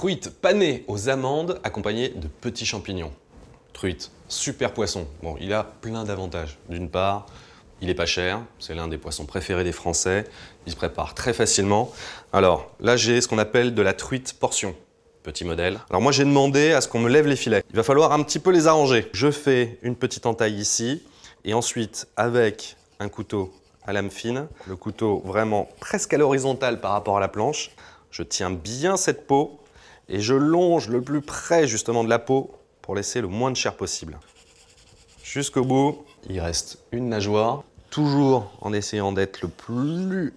Truite panée aux amandes accompagnée de petits champignons. Truite, super poisson. Bon, il a plein d'avantages. D'une part, il est pas cher, c'est l'un des poissons préférés des Français, il se prépare très facilement. Alors là, j'ai ce qu'on appelle de la truite portion, petit modèle. Alors moi, j'ai demandé à ce qu'on me lève les filets. Il va falloir un petit peu les arranger. Je fais une petite entaille ici, et ensuite, avec un couteau à lame fine, le couteau vraiment presque à l'horizontale par rapport à la planche, je tiens bien cette peau et je longe le plus près justement de la peau pour laisser le moins de chair possible. Jusqu'au bout, il reste une nageoire, toujours en essayant d'être le plus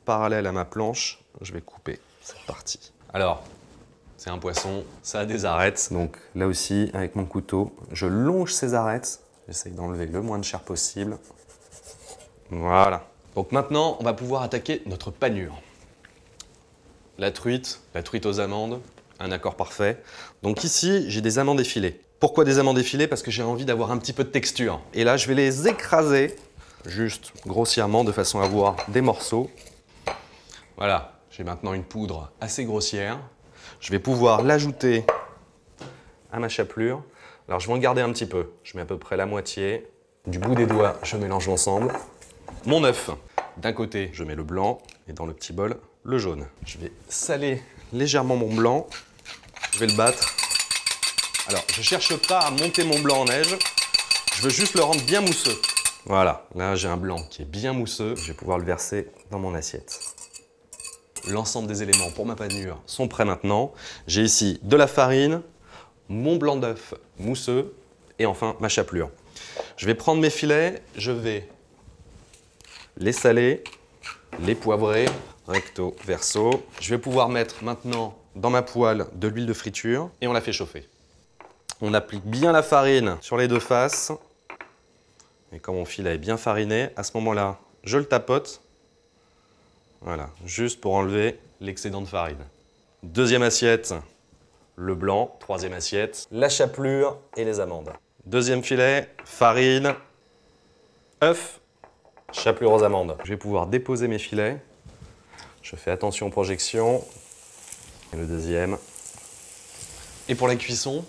parallèle à ma planche, je vais couper cette partie. Alors, c'est un poisson, ça a des arêtes, donc là aussi, avec mon couteau, je longe ces arêtes, j'essaye d'enlever le moins de chair possible. Voilà. Donc maintenant, on va pouvoir attaquer notre panure. La truite aux amandes, un accord parfait. Donc ici, j'ai des amandes effilées. Pourquoi des amandes effilées? Parce que j'ai envie d'avoir un petit peu de texture. Et là, je vais les écraser, juste grossièrement, de façon à avoir des morceaux. Voilà, j'ai maintenant une poudre assez grossière. Je vais pouvoir l'ajouter à ma chapelure. Alors, je vais en garder un petit peu. Je mets à peu près la moitié. Du bout des doigts, je mélange l'ensemble. Mon œuf. D'un côté, je mets le blanc et dans le petit bol, le jaune. Je vais saler légèrement mon blanc. Je vais le battre. Alors, je ne cherche pas à monter mon blanc en neige. Je veux juste le rendre bien mousseux. Voilà, là j'ai un blanc qui est bien mousseux. Je vais pouvoir le verser dans mon assiette. L'ensemble des éléments pour ma panure sont prêts maintenant. J'ai ici de la farine, mon blanc d'œuf mousseux et enfin ma chapelure. Je vais prendre mes filets, je vais les saler, les poivrer, recto, verso. Je vais pouvoir mettre maintenant dans ma poêle de l'huile de friture et on la fait chauffer. On applique bien la farine sur les deux faces. Et quand mon filet est bien fariné, à ce moment-là, je le tapote. Voilà, juste pour enlever l'excédent de farine. Deuxième assiette, le blanc. Troisième assiette, la chapelure et les amandes. Deuxième filet, farine, œuf, chapelure aux amandes. Je vais pouvoir déposer mes filets. Je fais attention aux projections. Et le deuxième. Et pour la cuisson,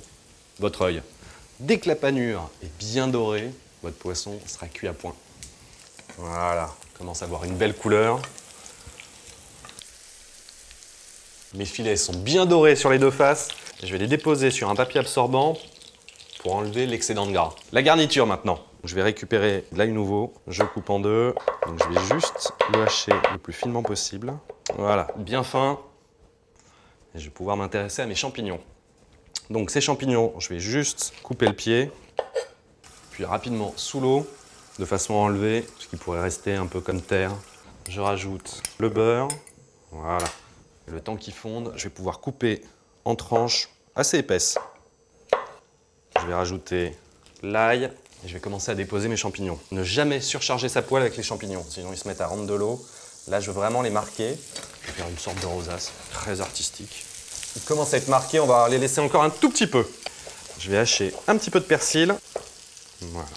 votre œil. Dès que la panure est bien dorée, votre poisson sera cuit à point. Voilà, commence à avoir une belle couleur. Mes filets sont bien dorés sur les deux faces. Je vais les déposer sur un papier absorbant pour enlever l'excédent de gras. La garniture maintenant. Je vais récupérer de l'ail nouveau, je coupe en deux. Donc je vais juste le hacher le plus finement possible. Voilà, bien fin. Et je vais pouvoir m'intéresser à mes champignons. Donc ces champignons, je vais juste couper le pied, puis rapidement sous l'eau, de façon à enlever ce qui pourrait rester un peu comme terre. Je rajoute le beurre, voilà. Et le temps qu'ils fondent, je vais pouvoir couper en tranches assez épaisses. Je vais rajouter l'ail et je vais commencer à déposer mes champignons. Ne jamais surcharger sa poêle avec les champignons, sinon ils se mettent à rendre de l'eau. Là, je veux vraiment les marquer. Je vais faire une sorte de rosace très artistique. Ils commencent à être marqués, on va les laisser encore un tout petit peu. Je vais hacher un petit peu de persil. Voilà.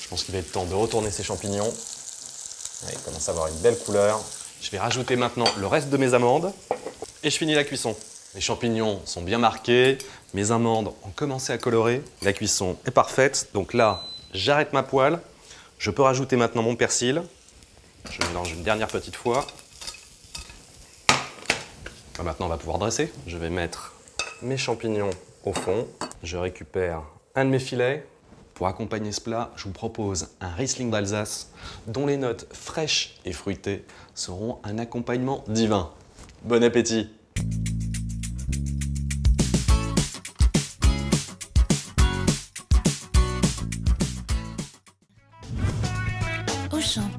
Je pense qu'il va être temps de retourner ces champignons. Ouais, ils commencent à avoir une belle couleur. Je vais rajouter maintenant le reste de mes amandes et je finis la cuisson. Les champignons sont bien marqués, mes amandes ont commencé à colorer. La cuisson est parfaite, donc là, j'arrête ma poêle. Je peux rajouter maintenant mon persil. Je mélange une dernière petite fois. Maintenant, on va pouvoir dresser. Je vais mettre mes champignons au fond. Je récupère un de mes filets. Pour accompagner ce plat, je vous propose un Riesling d'Alsace dont les notes fraîches et fruitées seront un accompagnement divin. Bon appétit! Auchan.